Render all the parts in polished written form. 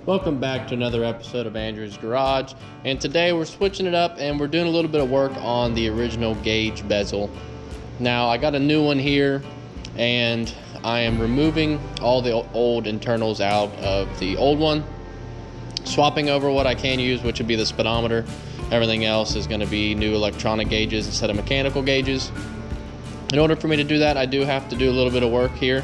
Welcome back to another episode of Andrew's Garage, and today we're switching it up and we're doing a little bit of work on the original gauge bezel. Now I got a new one here and I am removing all the old internals out of the old one, swapping over what I can use, which would be the speedometer. Everything else is going to be new electronic gauges instead of mechanical gauges. In order for me to do that, I do have to do a little bit of work here.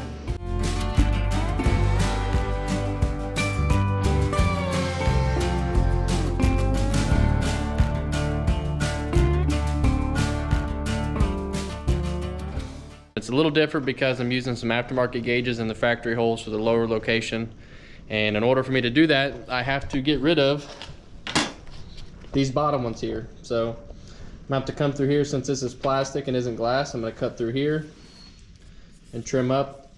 It's a little different because I'm using some aftermarket gauges in the factory holes for the lower location. And in order for me to do that, I have to get rid of these bottom ones here. So I'm gonna have to come through here. Since this is plastic and isn't glass, I'm gonna cut through here and trim up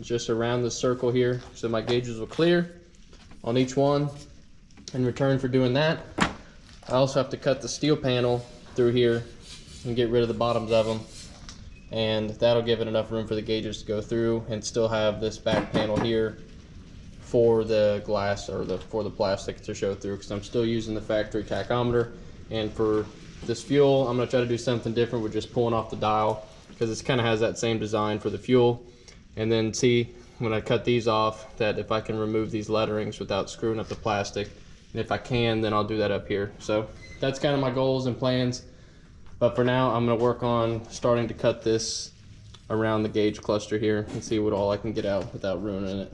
just around the circle here so my gauges will clear on each one. In return for doing that, I also have to cut the steel panel through here and get rid of the bottoms of them. And that'll give it enough room for the gauges to go through and still have this back panel here for the glass or for the plastic to show through, because I'm still using the factory tachometer. And for this fuel, I'm going to try to do something different with just pulling off the dial, because it kind of has that same design for the fuel. And then see, when I cut these off, that if I can remove these letterings without screwing up the plastic, and if I can, then I'll do that up here. So that's kind of my goals and plans. But for now, I'm going to work on starting to cut this around the gauge cluster here and see what all I can get out without ruining it.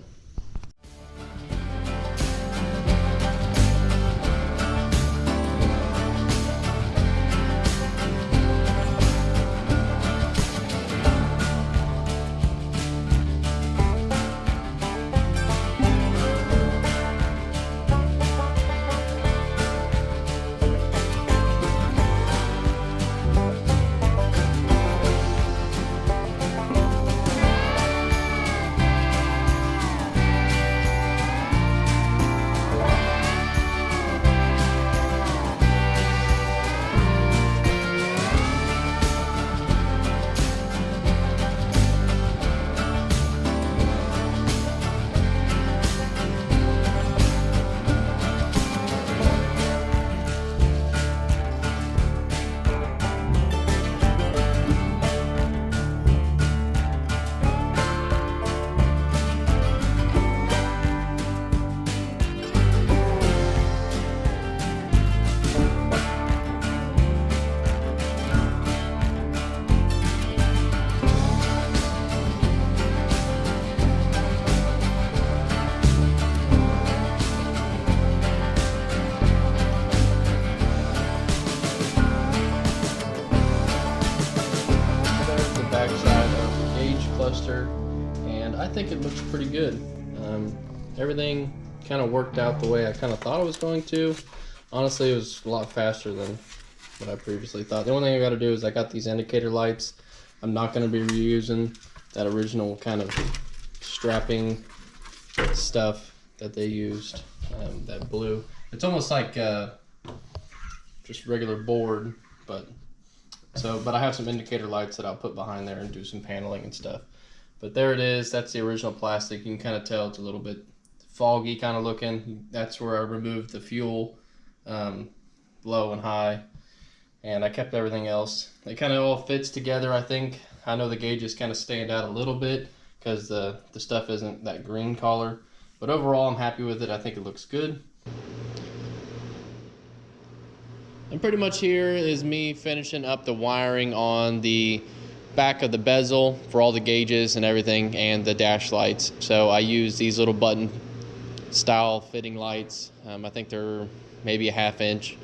And I think it looks pretty good. Everything kind of worked out the way I kind of thought it was going to. Honestly, it was a lot faster than what I previously thought. The only thing I got to do is I got these indicator lights. I'm not going to be reusing that original kind of strapping stuff that they used, that blue. It's almost like just regular board, but I have some indicator lights that I'll put behind there and do some paneling and stuff. But there it is. That's the original plastic. You can kind of tell it's a little bit foggy kind of looking. That's where I removed the fuel, low and high, and I kept everything else. It kind of all fits together, I think. I know the gauges kind of stand out a little bit because the stuff isn't that green color, but overall I'm happy with it. I think it looks good. And pretty much here is me finishing up the wiring on the back of the bezel for all the gauges and everything, and the dash lights. So I use these little button style fitting lights. I think they're maybe a 1/2 inch,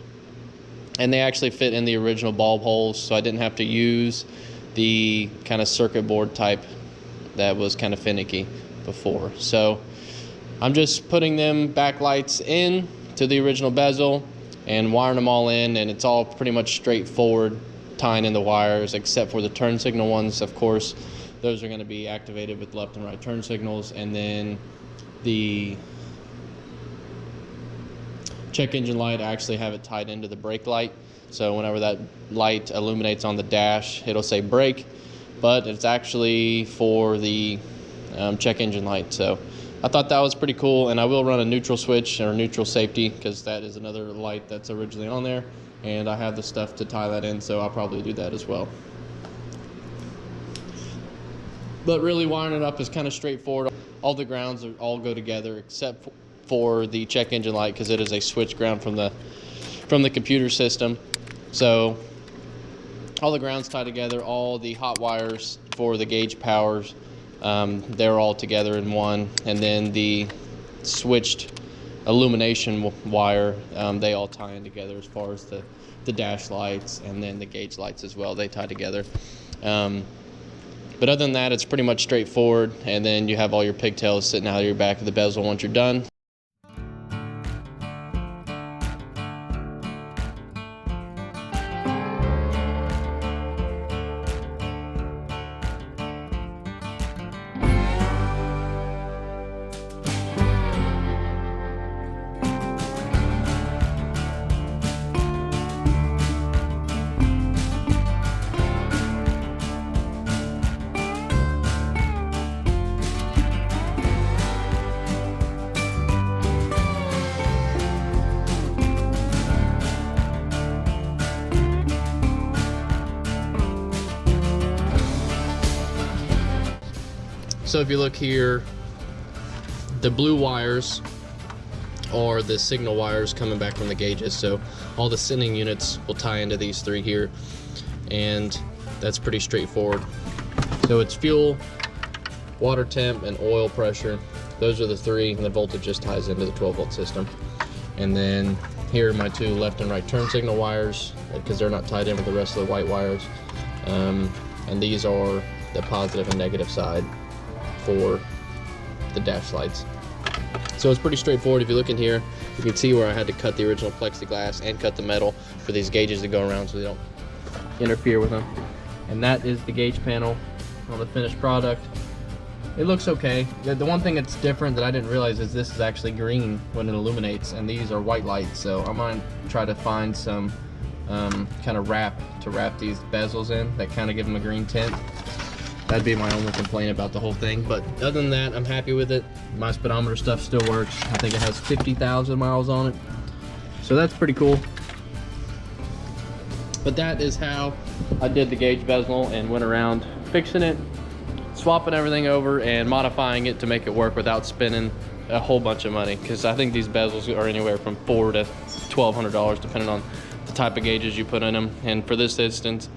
and they actually fit in the original bulb holes, so I didn't have to use the kind of circuit board type that was kind of finicky before. So I'm just putting them backlights in to the original bezel and wiring them all in, and it's all pretty much straightforward tying in the wires, except for the turn signal ones. Of course, those are going to be activated with left and right turn signals, and then the check engine light, I actually have it tied into the brake light, so whenever that light illuminates on the dash, it'll say brake, but it's actually for the check engine light. So I thought that was pretty cool, and I will run a neutral switch or neutral safety because that is another light that's originally on there, and I have the stuff to tie that in, so I'll probably do that as well. But really wiring it up is kind of straightforward. All the grounds all go together except for the check engine light because it is a switch ground from the computer system. So all the grounds tie together, all the hot wires for the gauge powers, they're all together in one, and then the switched illumination wire, they all tie in together as far as the dash lights and then the gauge lights as well. They tie together. But other than that, it's pretty much straightforward, and then you have all your pigtails sitting out of your back of the bezel once you're done. So if you look here, the blue wires are the signal wires coming back from the gauges. So all the sending units will tie into these three here, and that's pretty straightforward. So it's fuel, water temp, and oil pressure. Those are the three, and the voltage just ties into the 12-volt system. And then here are my two left and right turn signal wires because they're not tied in with the rest of the white wires. And these are the positive and negative side for the dash lights. So it's pretty straightforward. If you look in here, you can see where I had to cut the original plexiglass and cut the metal for these gauges to go around so they don't interfere with them. And that is the gauge panel on the finished product. It looks okay. The one thing that's different that I didn't realize is this is actually green when it illuminates, and these are white lights. So I'm gonna try to find some kind of wrap to wrap these bezels in that kind of give them a green tint. That'd be my only complaint about the whole thing, but other than that, I'm happy with it. My speedometer stuff still works. I think it has 50,000 miles on it, so that's pretty cool. But that is how I did the gauge bezel and went around fixing it, swapping everything over, and modifying it to make it work without spending a whole bunch of money, because I think these bezels are anywhere from $400 to $1,200 depending on the type of gauges you put in them. And for this instance,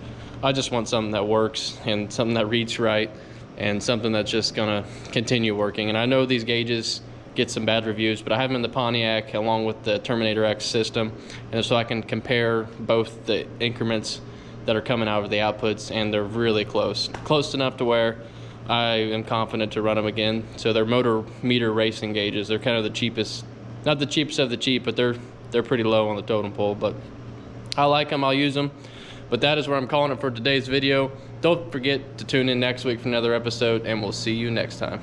I just want something that works and something that reads right and something that's just gonna continue working. And I know these gauges get some bad reviews, but I have them in the Pontiac along with the Terminator X system, and so I can compare both the increments that are coming out of the outputs, and they're really close enough to where I am confident to run them again. So they're motor meter racing gauges. They're kind of the cheapest, not the cheapest of the cheap, but they're pretty low on the totem pole. But I like them, I'll use them. But that is where I'm calling it for today's video. Don't forget to tune in next week for another episode, and we'll see you next time.